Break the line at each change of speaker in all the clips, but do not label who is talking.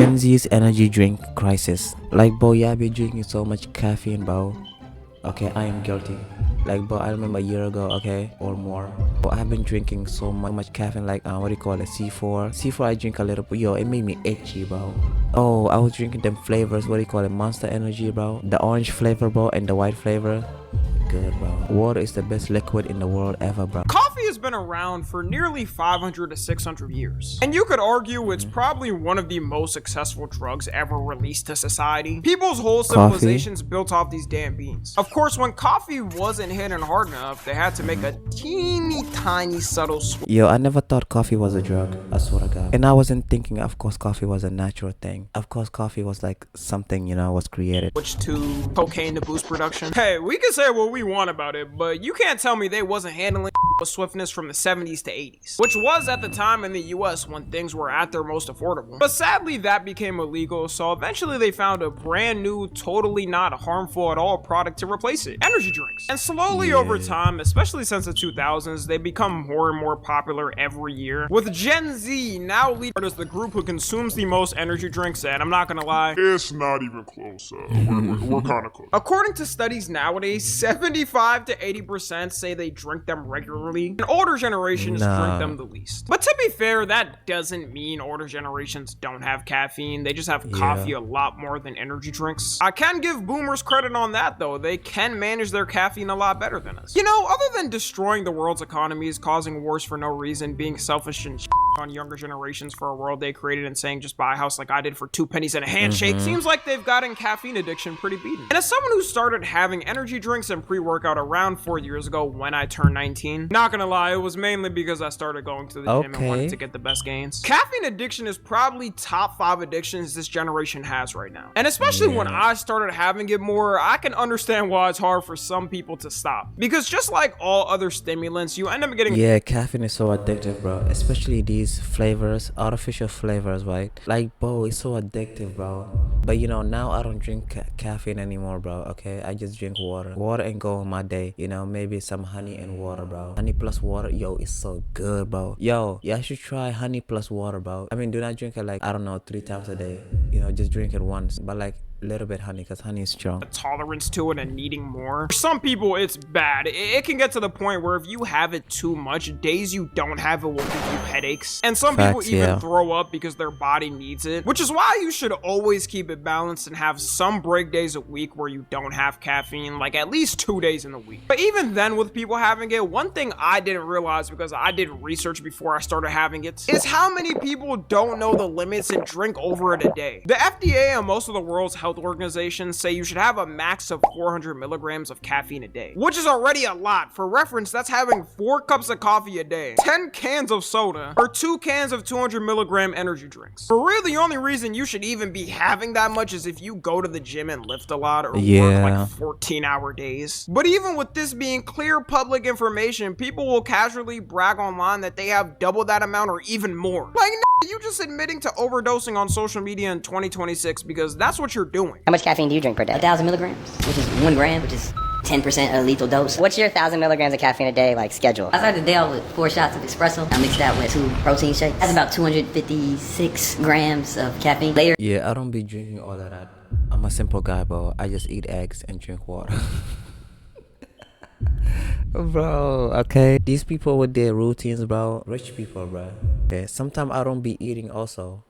Gen Z's energy drink crisis. Like, bro, yeah, I be drinking so much caffeine, bro. Okay, I am guilty. Like, bro, I remember a year ago, okay, or more. But I've been drinking so much caffeine, like, what do you call it, C4. C4, I drink a little, but yo, it made me itchy, bro. Oh, I was drinking them flavors, what do you call it, Monster Energy, bro. The orange flavor, bro, and the white flavor. Good, bro. Water is the best liquid in the world ever, bro.
Coffee has been around for nearly 500 to 600 years, and you could argue it's probably one of the most successful drugs ever released to society. People's whole civilizations built off these damn beans. Of course, when coffee wasn't hitting hard enough, they had to make a teeny tiny subtle switch.
Yo, I never thought coffee was a drug, I swear to God. And I wasn't thinking, of course, coffee was a natural thing. Of course, coffee was like something, you know, was created.
Switch to cocaine to boost production. Hey, we can say what we want about it, but you can't tell me they wasn't handling with swiftness from the 70s to 80s, which was at the time in the US when things were at their most affordable. But sadly, that became illegal, so eventually they found a brand new, totally not harmful at all product to replace it: energy drinks. And slowly over time, especially since the 2000s, they become more and more popular every year, with Gen Z now leading as the group who consumes the most energy drinks. And I'm not gonna lie,
it's not even close. We're kind of close.
According to studies nowadays, 75 to 80% say they drink them regularly, and older generations drink them the least. But to be fair, that doesn't mean older generations don't have caffeine. They just have coffee a lot more than energy drinks. I can give boomers credit on that though. They can manage their caffeine a lot better than us. You know, other than destroying the world's economies, causing wars for no reason, being selfish and on younger generations for a world they created, and saying just buy a house like I did for 2 pennies and a handshake, seems like they've gotten caffeine addiction pretty beaten. And as someone who started having energy drinks and pre-workout around 4 years ago when I turned 19, not gonna lie, it was mainly because I started going to the gym and wanted to get the best gains. Caffeine addiction is probably top 5 addictions this generation has right now. And especially when I started having it more, I can understand why it's hard for some people to stop. Because just like all other stimulants, you end up getting—
yeah, caffeine is so addictive, bro. Especially these flavors, artificial flavors, right? Like, bro, it's so addictive, bro. But you know, now I don't drink caffeine anymore, bro. Okay, I just drink water and go on my day. You know, maybe some honey and water, bro. Honey plus water, yo, it's so good, bro. Yo, yeah, I should try honey plus water, bro. I mean, do not drink it like, I don't know, 3 times a day. You know, just drink it once, but like little bit honey, because honey is strong.
A tolerance to it and needing more. For some people, it's bad. It can get to the point where if you have it too much, days you don't have it will give you headaches. And some people even throw up because their body needs it, which is why you should always keep it balanced and have some break days a week where you don't have caffeine, like at least 2 days in the week. But even then, with people having it, one thing I didn't realize, because I did research before I started having it, is how many people don't know the limits and drink over it a day. The FDA and most of the world's health organizations say you should have a max of 400 milligrams of caffeine a day, which is already a lot. For reference, that's having 4 cups of coffee a day, 10 cans of soda, or 2 cans of 200 milligram energy drinks. For real, the only reason you should even be having that much is if you go to the gym and lift a lot, or work like 14-hour days. But even with this being clear public information, people will casually brag online that they have double that amount or even more. Like, you just admitting to overdosing on social media in 2026 because that's what you're doing.
How much caffeine do you drink per day? 1,000 milligrams, which is 1 gram, which is 10% a lethal dose. What's your 1,000 milligrams of caffeine a day, like, schedule? I start the day off with 4 shots of espresso. I mix that with 2 protein shakes. That's about 256 grams of caffeine. Later.
Yeah, I don't be drinking all of that. I'm a simple guy, bro. I just eat eggs and drink water. Bro, okay, these people with their routines, bro, rich people, bro. Okay, sometimes I don't be eating also.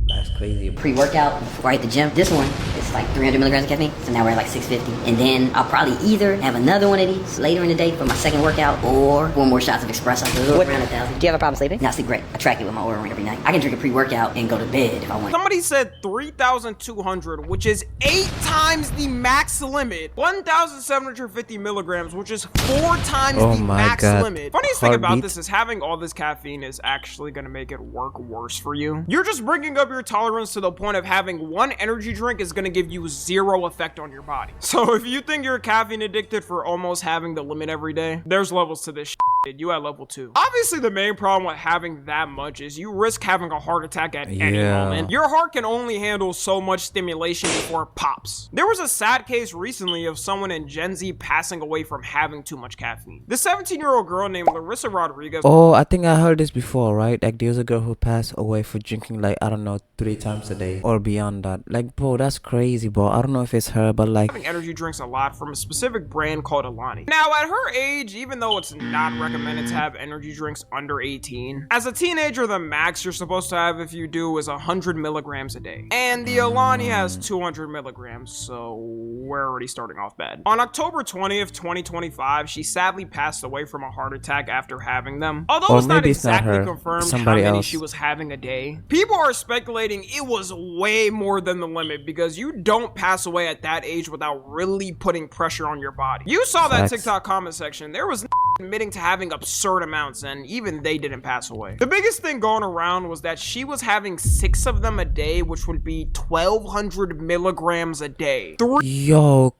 That's crazy.
Pre-workout before I hit the gym. This one is like 300 milligrams of caffeine, so now we're at like 650. And then I'll probably either have another one of these later in the day for my second workout, or 4 more shots of espresso. Around 1,000. Do you have a problem sleeping? No, I sleep great. I track it with my Oura ring every night. I can drink a pre-workout and go to bed if I want.
Somebody said 3,200, which is 8 times the max limit. 1,750 milligrams, which is 4 times the max limit. Funniest thing about this is having all this caffeine is actually going to make it work worse for you. You're just bringing up your tolerance to the point of having one energy drink is going to give you 0 effect on your body. So if you think you're caffeine addicted for almost having the limit every day, there's levels to this shit. you at level 2. Obviously, the main problem with having that much is you risk having a heart attack at any moment. Your heart can only handle so much stimulation before it pops. There was a sad case recently of someone in Gen Z passing away from having too much caffeine. The 17-year-old girl named Larissa Rodriguez.
Oh, I think I heard this before, right? Like there's a girl who passed away for drinking like, I don't know, 3 times a day or beyond that. Like, bro, that's crazy, bro. I don't know if it's her, but like
having energy drinks a lot from a specific brand called Alani. Now, at her age, even though it's not recommended to have energy drinks under 18, as a teenager, the max you're supposed to have if you do is 100 milligrams a day. And the Alani has 200 milligrams, so we're already starting off bad. On October 20th, 2025, she sadly passed away from a heart attack after having them. Although it's not exactly confirmed how many she was having a day, people are speculating it was way more than the limit because you don't pass away at that age without really putting pressure on your body. You saw that TikTok comment section. There was admitting to having absurd amounts, and even they didn't pass away. The biggest thing going around was that she was having 6 of them a day, which would be 1,200 milligrams a day.
Yo,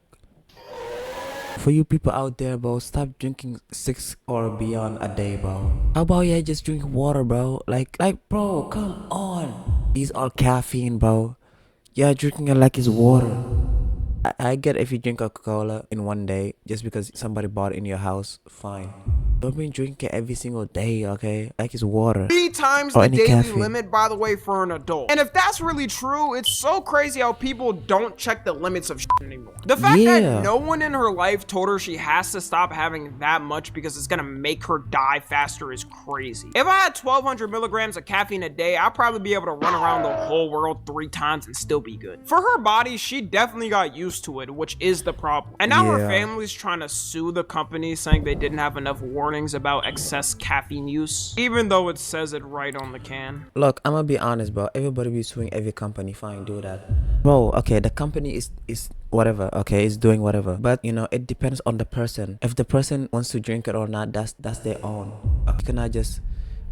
for you people out there, bro, stop drinking 6 or beyond a day, bro. How about you just drink water, bro? Like, bro, come on. These are caffeine, bro. You're drinking it like it's water. I get if you drink Coca-Cola in one day just because somebody bought it in your house, fine. Don't be drinking it every single day, okay? Like it's water.
3 times the daily limit, by the way, for an adult. And if that's really true, it's so crazy how people don't check the limits of shit anymore. The fact that no one in her life told her she has to stop having that much because it's gonna make her die faster is crazy. If I had 1,200 milligrams of caffeine a day, I'd probably be able to run around the whole world 3 times and still be good. For her body, she definitely got used to it, which is the problem. And now her family's trying to sue the company, saying they didn't have enough warnings about excess caffeine use, even though it says it right on the can.
Look, I'm gonna be honest, bro. Everybody be suing every company. Fine, do that, bro. Okay, the company is whatever. Okay, it's doing whatever. But you know, it depends on the person. If the person wants to drink it or not, that's their own. You cannot just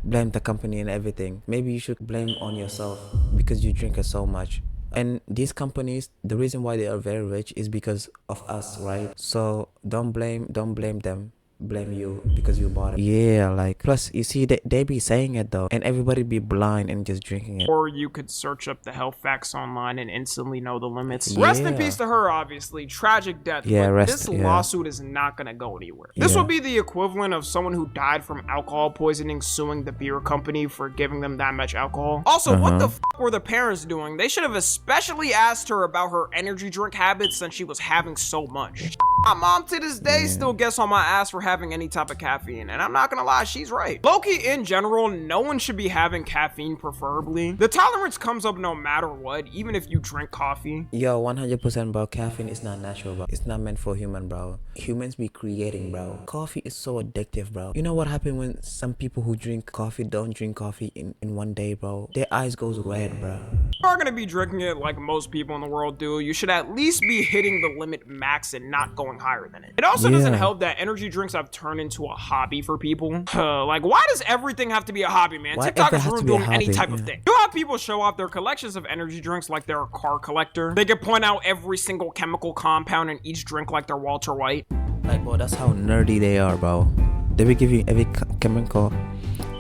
blame the company and everything. Maybe you should blame on yourself because you drink it so much. And these companies, the reason why they are very rich is because of us, right? So don't blame them. Blame you because you bought it. Yeah, like, plus you see they be saying it though, and everybody be blind and just drinking it.
Or you could search up the health facts online and instantly know the limits. Rest in peace to her, obviously. Tragic death. But this lawsuit is not gonna go anywhere. This would be the equivalent of someone who died from alcohol poisoning suing the beer company for giving them that much alcohol. Also, what the f were the parents doing? They should have especially asked her about her energy drink habits since she was having so much. My mom to this day still gets on my ass for having any type of caffeine, and I'm not gonna lie, she's right. Low-key, in general, no one should be having caffeine preferably. The tolerance comes up no matter what, even if you drink coffee.
Yo, 100%, bro. Caffeine is not natural, bro. It's not meant for human, bro. Humans be creating, bro. Coffee is so addictive, bro. You know what happens when some people who drink coffee don't drink coffee in one day, bro? Their eyes goes red, bro.
If you are gonna be drinking it like most people in the world do, you should at least be hitting the limit max and not going higher than it. It also doesn't help that energy drinks have turned into a hobby for people. Like, why does everything have to be a hobby, man? TikTok is ruined doing any type of thing. You have people show off their collections of energy drinks like they're a car collector. They can point out every single chemical compound in each drink like they're Walter White.
Like, bro, that's how nerdy they are, bro. They be giving every chemical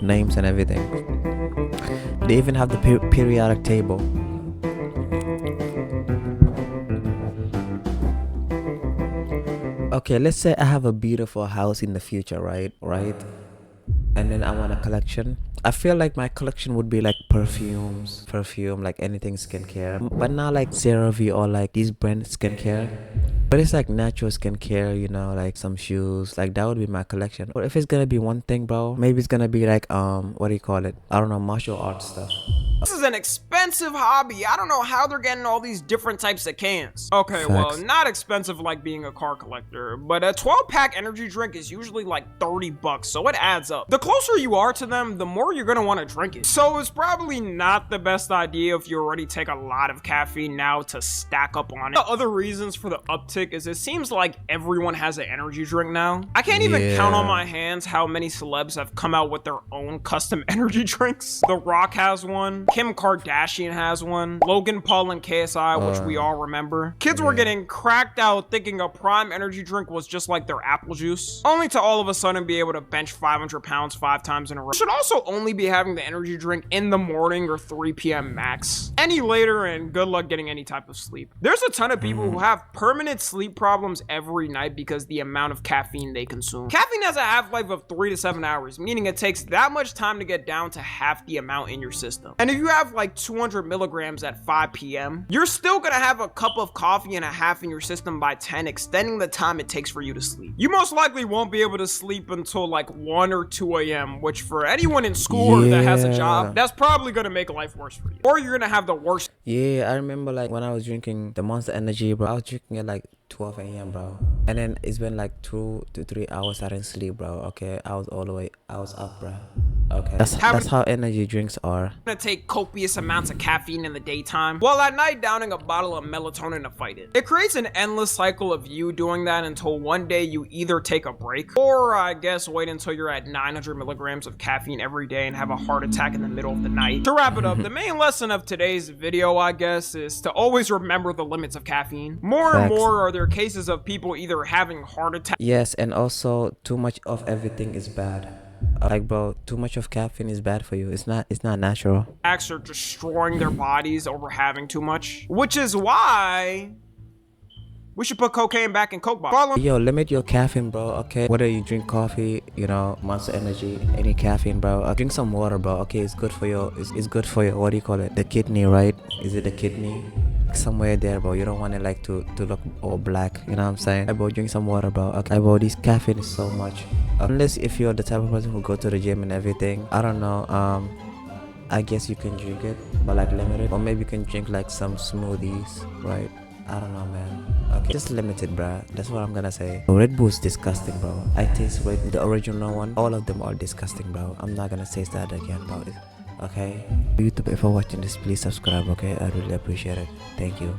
names and everything. They even have the periodic table. Okay, let's say I have a beautiful house in the future, right? And then I want a collection. I feel like my collection would be like perfume, like anything skincare. But not like CeraVe or like these brand skincare. But it's like natural skincare, you know, like some shoes. Like that would be my collection. Or if it's gonna be one thing, bro, maybe it's gonna be like what do you call it? I don't know, martial arts stuff.
This is an expensive hobby. I don't know how they're getting all these different types of cans. Okay, well, not expensive like being a car collector, but a 12-pack energy drink is usually like 30 bucks, so it adds up. The closer you are to them, the more you're gonna want to drink it. So it's probably not the best idea if you already take a lot of caffeine now to stack up on it. The other reasons for the uptick is it seems like everyone has an energy drink now. I can't even count on my hands how many celebs have come out with their own custom energy drinks. The Rock has one. Kim Kardashian has one. Logan Paul and KSI, which we all remember. Kids were getting cracked out thinking a Prime energy drink was just like their apple juice, only to all of a sudden be able to bench 500 pounds 5 times in a row. You should also only be having the energy drink in the morning or 3 p.m. max. Any later, and good luck getting any type of sleep. There's a ton of people who have permanent sleep problems every night because the amount of caffeine they consume. Caffeine has a half-life of 3 to 7 hours, meaning it takes that much time to get down to half the amount in your system. And if you have like 200 milligrams at 5 p.m., you're still gonna have a cup of coffee and a half in your system by 10, extending the time it takes for you to sleep. You most likely won't be able to sleep until like 1 or 2 a.m., which for anyone in school or that has a job, that's probably gonna make life worse for you. Or you're gonna have the worst.
Yeah, I remember like when I was drinking the Monster Energy, bro. I was drinking at like 12 a.m. bro, and then it's been like 2 to 3 hours I didn't sleep, bro. Okay, I was up, bro. Okay, that's how energy drinks are.
Gonna take copious amounts of caffeine in the daytime, while at night downing a bottle of melatonin to fight it. It creates an endless cycle of you doing that until one day you either take a break, or I guess wait until you're at 900 milligrams of caffeine every day and have a heart attack in the middle of the night. To wrap it up, the main lesson of today's video, I guess, is to always remember the limits of caffeine. More and more are there cases of people either having heart attacks.
Yes, and also too much of everything is bad. Like, bro, too much of caffeine is bad for you. It's not natural.
Are destroying their bodies over having too much, which is why we should put cocaine back in Coke bottles.
Yo, limit your caffeine, bro, okay? Whether you drink coffee, you know, Monster Energy, any caffeine, bro. Drink some water, bro, okay? It's good for your, it's good for your, what do you call it? The kidney, right? Is it the kidney? Somewhere there, bro. You don't want it like to look all black, you know what I'm saying? Bro, drink some water, bro. Okay, bro, this caffeine is so much. Unless if you're the type of person who go to the gym and everything, I don't know, I guess you can drink it, but like limited. Or maybe you can drink like some smoothies, right? I don't know, man. Okay, just limited, bro. That's what I'm gonna say. Red Bull's disgusting, bro. I taste Red, the original one. All of them are disgusting, bro. I'm not gonna taste that again, bro. Okay, YouTube, if you're watching this, please subscribe, okay? I really appreciate it. Thank you.